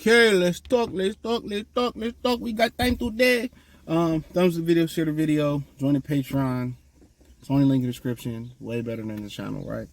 Okay, let's talk. We got time today. Thumbs up the video, share the video, join the Patreon. It's only link in the description. Way better than the channel, right?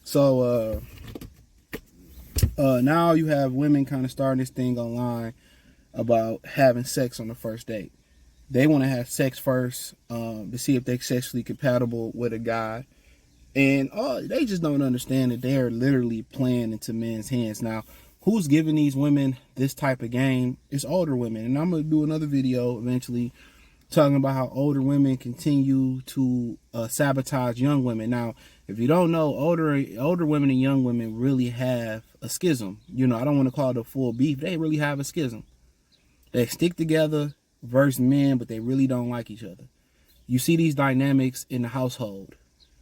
So now you have women kind of starting this thing online about having sex on the first date. They want to have sex first to see if they're sexually compatible with a guy. And they just don't understand that they're literally playing into men's hands. Now, who's giving these women this type of game? It's older women. And I'm going to do another video eventually talking about how older women continue to sabotage young women. Now, if you don't know, older women and young women really have a schism. You know, I don't want to call it a full beef. They really have a schism. They stick together versus men, but they really don't like each other. You see these dynamics in the household.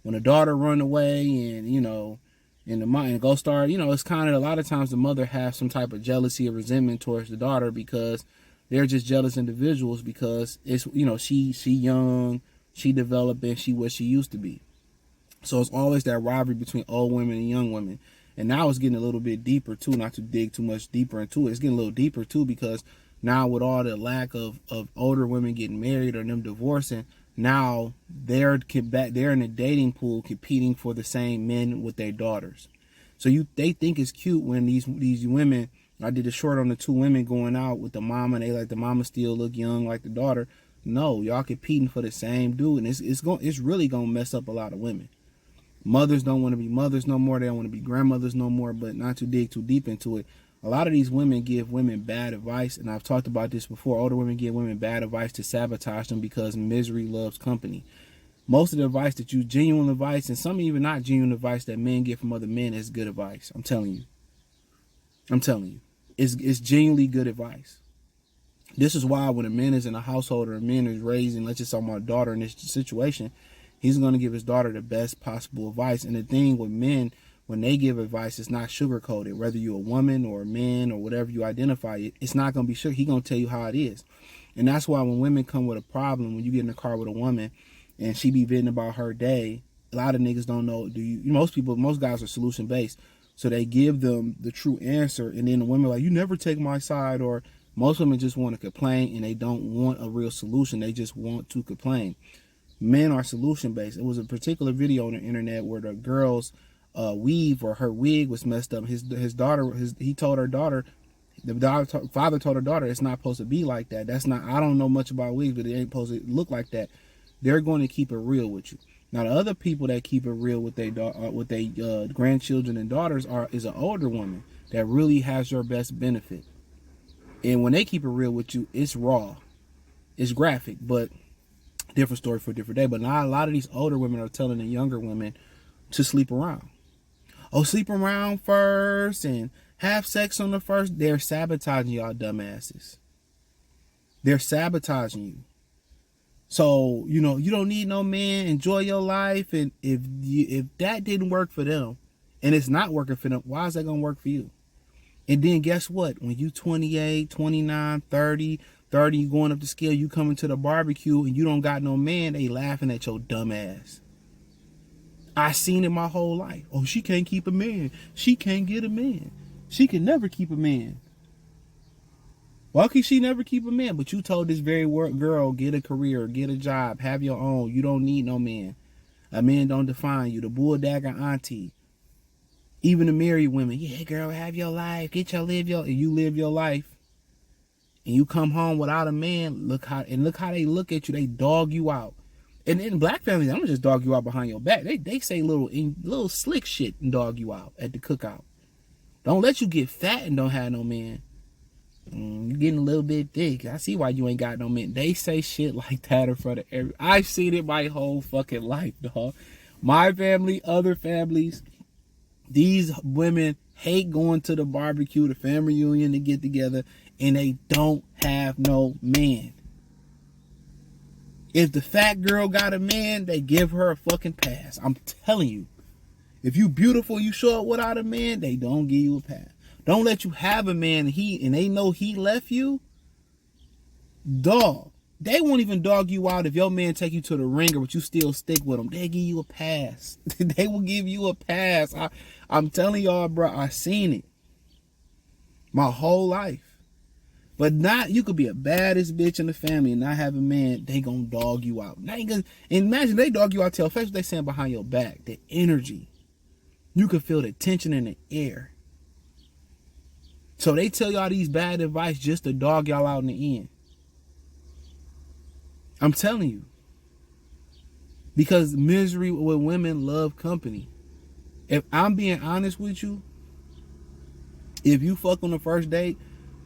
When a daughter run away and, you know, and go start, you know, it's kind of a lot of times the mother has some type of jealousy or resentment towards the daughter because they're just jealous individuals because it's, you know, she young, she developing, she what she used to be. So it's always that rivalry between old women and young women. And now it's getting a little bit deeper too, not to dig too much deeper into it. It's getting a little deeper too because now with all the lack of older women getting married or them divorcing, now they're in the dating pool competing for the same men with their daughters. So they think it's cute when these women, I did a short on the two women going out with the mama and they like the mama still look young like the daughter. No, y'all competing for the same dude, and it's really gonna mess up a lot of women. Mothers don't want to be mothers no more. They don't want to be grandmothers no more. But not to dig too deep into it, a lot of these women give women bad advice, and I've talked about this before. Older women give women bad advice to sabotage them because misery loves company. Most of the advice that you, genuine advice, and some even not genuine advice that men get from other men is good advice. I'm telling you. It's genuinely good advice. This is why when a man is in a household or a man is raising, let's just talk about a daughter in this situation, he's going to give his daughter the best possible advice. And the thing with men, when they give advice, it's not sugar-coated. Whether you're a woman or a man or whatever you identify it, it's not going to be sugar. He's going to tell you how it is. And that's why when women come with a problem, when you get in the car with a woman and she be venting about her day, a lot of niggas don't know. Most guys are solution-based. So they give them the true answer. And then the women are like, you never take my side. Or most women just want to complain and they don't want a real solution. They just want to complain. Men are solution-based. It was a particular video on the internet where the girl's weave or her wig was messed up. His daughter, he told her daughter, father told her daughter, it's not supposed to be like that. That's not, I don't know much about wigs, but it ain't supposed to look like that. They're going to keep it real with you. Now, the other people that keep it real with their grandchildren and daughters is an older woman that really has your best benefit. And when they keep it real with you, it's raw, it's graphic, but different story for a different day. But now a lot of these older women are telling the younger women to sleep around. Oh, sleep around first and have sex on the first. They're sabotaging y'all dumbasses. They're sabotaging you. So, you know, you don't need no man. Enjoy your life. And if that didn't work for them and it's not working for them, why is that going to work for you? And then guess what? When you 28, 29, 30, you going up the scale, you coming to the barbecue and you don't got no man, they laughing at your dumb ass. I seen it my whole life. Oh, she can't keep a man. She can't get a man. She can never keep a man. Why can she never keep a man? But you told this very girl, get a career, get a job, have your own. You don't need no man. A man don't define you. The bulldagger auntie. Even the married women. Yeah, girl, have your life. And you live your life. And you come home without a man. Look how they look at you. They dog you out. And in black families, I'm gonna just dog you out behind your back. They say little slick shit and dog you out at the cookout. Don't let you get fat and don't have no man. You're getting a little bit thick. I see why you ain't got no man. They say shit like that in front of every. I've seen it my whole fucking life, dog. My family, other families, these women hate going to the barbecue, the family reunion to get together, and they don't have no man. If the fat girl got a man, they give her a fucking pass. I'm telling you. If you beautiful, you show up without a man, they don't give you a pass. Don't let you have a man and they know he left you. Dog. They won't even dog you out if your man take you to the ringer, but you still stick with them. They give you a pass. They will give you a pass. I'm telling y'all, bro, I seen it my whole life. But not, you could be a baddest bitch in the family and not have a man, they gonna dog you out. Now you gonna, imagine they dog you out to your face, what they saying behind your back. The energy. You can feel the tension in the air. So they tell y'all these bad advice just to dog y'all out in the end. I'm telling you. Because misery with women love company. If I'm being honest with you, if you fuck on the first date,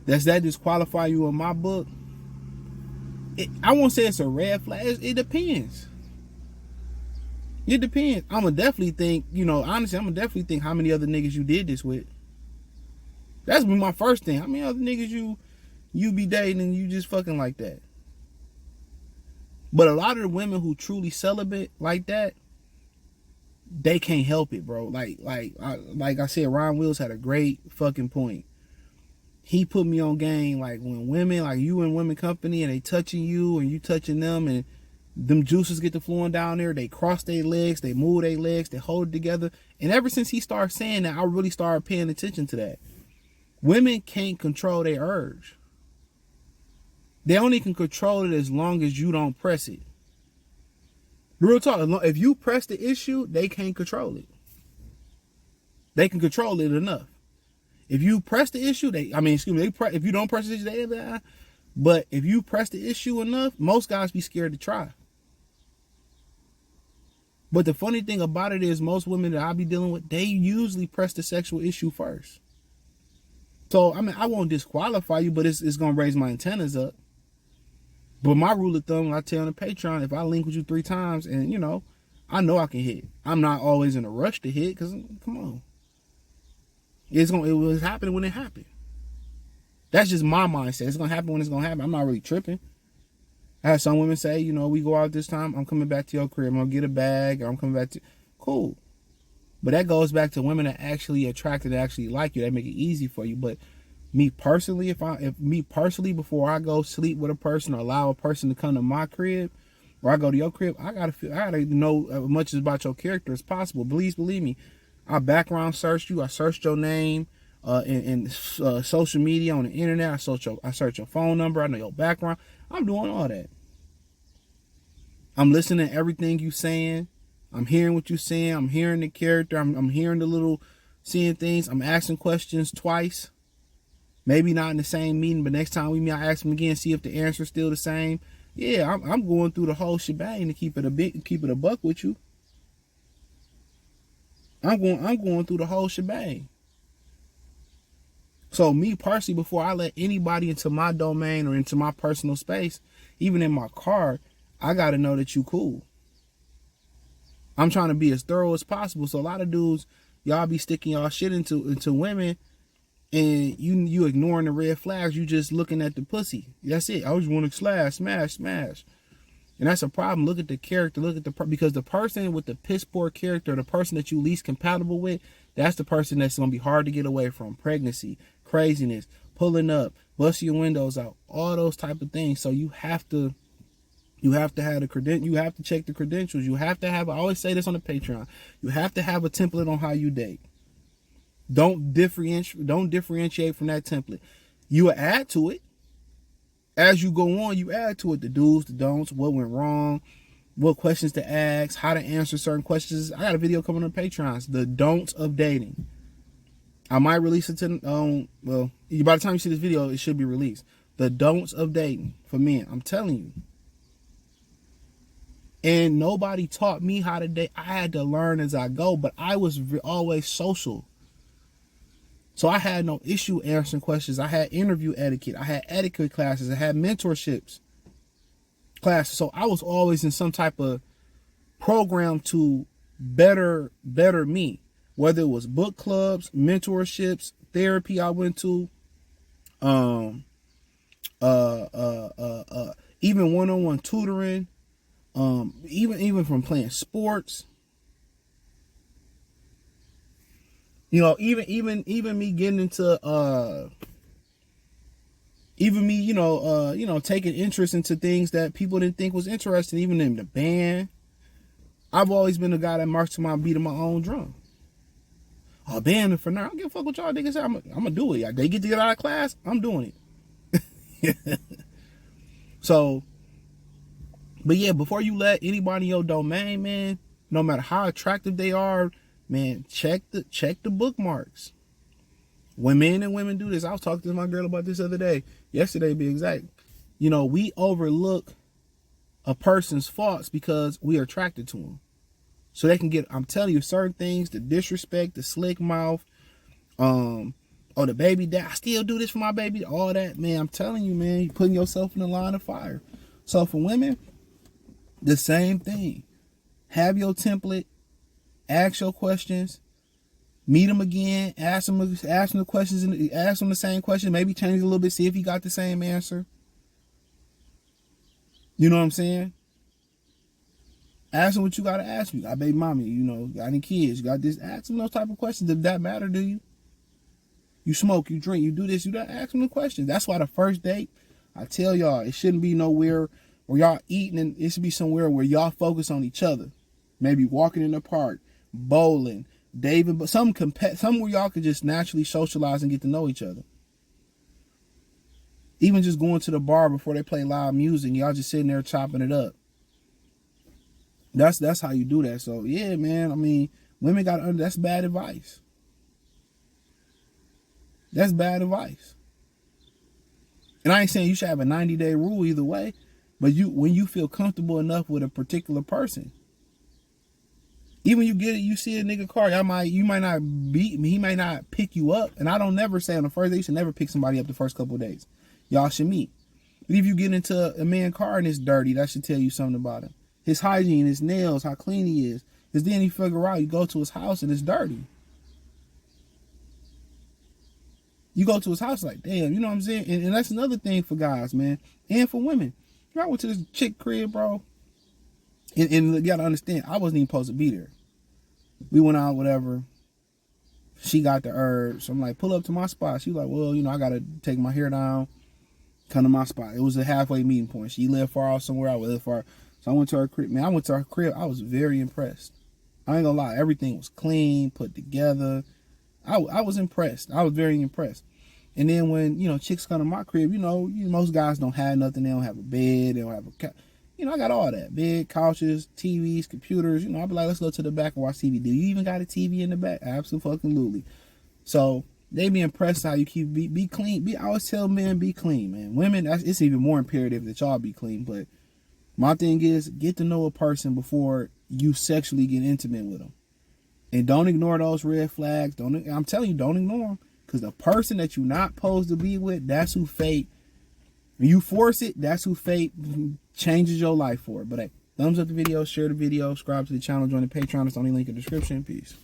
that disqualify you in my book? I won't say it's a red flag. It depends. It depends. I'ma definitely think, honestly, I'ma definitely think how many other niggas you did this with. That's my first thing. How many other niggas you be dating and you just fucking like that? But a lot of the women who truly celibate like that, they can't help it, bro. Like I said, Ron Wills had a great fucking point. He put me on game, like when women, like you in women company and they touching you and you touching them and them juices get to flowing down there, they cross their legs, they move their legs, they hold it together. And ever since he started saying that, I really started paying attention to that. Women can't control their urge. They only can control it as long as you don't press it. Real talk, if you press the issue, they can't control it. They can control it enough. If you press the issue, if you don't press the issue, but if you press the issue enough, most guys be scared to try. But the funny thing about it is most women that I be dealing with, they usually press the sexual issue first. So, I won't disqualify you, but it's going to raise my antennas up. But my rule of thumb, I tell on the Patreon, if I link with you 3 times and, I know I can hit. I'm not always in a rush to hit because, come on. It was happening when it happened. That's just my mindset. It's going to happen when it's going to happen. I'm not really tripping. I had some women say, we go out this time, I'm coming back to your crib. I'm going to get a bag or I'm coming back to... Cool. But that goes back to women that actually attracted, that actually like you. That make it easy for you. But me personally, before I go sleep with a person or allow a person to come to my crib or I go to your crib, I gotta know as much about your character as possible. Please believe me. I background searched you. I searched your name in social media, on the internet. I search your phone number. I know your background. I'm doing all that. I'm listening to everything you saying. I'm hearing what you're saying. I'm hearing the character. I'm hearing the little, seeing things. I'm asking questions twice. Maybe not in the same meeting, but next time we meet, I ask them again, see if the answer's still the same. Yeah, I'm going through the whole shebang to keep it a buck with you. I'm going through the whole shebang. So me personally, before I let anybody into my domain or into my personal space, even in my car, I got to know that you cool. I'm trying to be as thorough as possible. So a lot of dudes, y'all be sticking y'all shit into women and you ignoring the red flags. You just looking at the pussy. That's it. I just want to smash. And that's a problem. Look at the character. Because the person with the piss poor character, the person that you least compatible with, that's the person that's going to be hard to get away from. Pregnancy, craziness, pulling up, busting your windows out, all those type of things. So you have to have the credentials. You have to check the credentials. You have to have, I always say this on the Patreon, you have to have a template on how you date. Don't differentiate from that template. You will add to it. As you go on, you add to it the do's, the don'ts, what went wrong, what questions to ask, how to answer certain questions. I got a video coming on Patreons, the don'ts of dating. I might release it to, by the time you see this video, it should be released. The don'ts of dating for men. I'm telling you. And nobody taught me how to date. I had to learn as I go, but I was always social. So I had no issue answering questions. I had interview etiquette. I had etiquette classes. I had mentorships classes. So I was always in some type of program to better me. Whether it was book clubs, mentorships, therapy I went to, even one-on-one tutoring, even from playing sports. Even me getting into taking interest into things that people didn't think was interesting, even in the band. I've always been a guy that marched to my beat of my own drum. Band for now, I don't give a fuck what y'all niggas say. I'm gonna do it. They get to get out of class, I'm doing it. So, but yeah, before you let anybody in your domain, man, no matter how attractive they are, man, check the bookmarks. When men and women do this, I was talking to my girl about this the other day, yesterday to be exact. You know, we overlook a person's faults because we are attracted to them. So they can get, I'm telling you, certain things, the disrespect, the slick mouth, or the baby dad, I still do this for my baby, all that, man, I'm telling you, man, you're putting yourself in the line of fire. So for women, the same thing. Have your template, ask your questions, meet him again, ask him the questions, and ask him the same question, maybe change it a little bit, see if he got the same answer. You know what I'm saying? Ask him what you gotta ask me. Got baby mommy, you know, got any kids, you got this, ask him those type of questions. If that matter to you. You smoke, you drink, you do this, you that, ask him the questions. That's why the first date, I tell y'all, it shouldn't be nowhere where y'all eating, and it should be somewhere where y'all focus on each other. Maybe walking in the park, bowling, David, but somewhere y'all could just naturally socialize and get to know each other. Even just going to the bar before they play live music, y'all just sitting there chopping it up. That's how you do that. So yeah, man, I mean, women that's bad advice. That's bad advice. And I ain't saying you should have a 90-day rule either way, but when you feel comfortable enough with a particular person, even you see a nigga car, he might not pick you up. And I don't never say on the first day, you should never pick somebody up the first couple of days. Y'all should meet. But if you get into a man's car and it's dirty, that should tell you something about him. His hygiene, his nails, how clean he is. Because then you figure out, you go to his house and it's dirty. You go to his house like, damn, you know what I'm saying? And that's another thing for guys, man. And for women. I went to this chick crib, bro. And you gotta understand, I wasn't even supposed to be there. We went out, whatever. She got the herbs. So I'm like, pull up to my spot. She was like, well, you know, I gotta take my hair down, come to my spot. It was a halfway meeting point. She lived far off somewhere, I lived far. So I went to her crib. Man, I went to her crib. I was very impressed. I ain't gonna lie. Everything was clean, put together. I was impressed. I was very impressed. And then when, you know, chicks come to my crib, you know, most guys don't have nothing. They don't have a bed. They don't have a, you know, I got all that. Bed, couches, TVs, computers. You know, I'll be like, let's go to the back and watch TV. Do you even got a TV in the back? Absolutely. So they be impressed how you keep, be clean. I always tell men, be clean, man. Women, it's even more imperative that y'all be clean. But my thing is, get to know a person before you sexually get intimate with them. And don't ignore those red flags. I'm telling you, don't ignore them. Because the person that you're not supposed to be with, that's who fate, when you force it, that's who fate changes your life for. But hey, thumbs up the video, share the video, subscribe to the channel, join the Patreon. It's on the link in the description. Peace.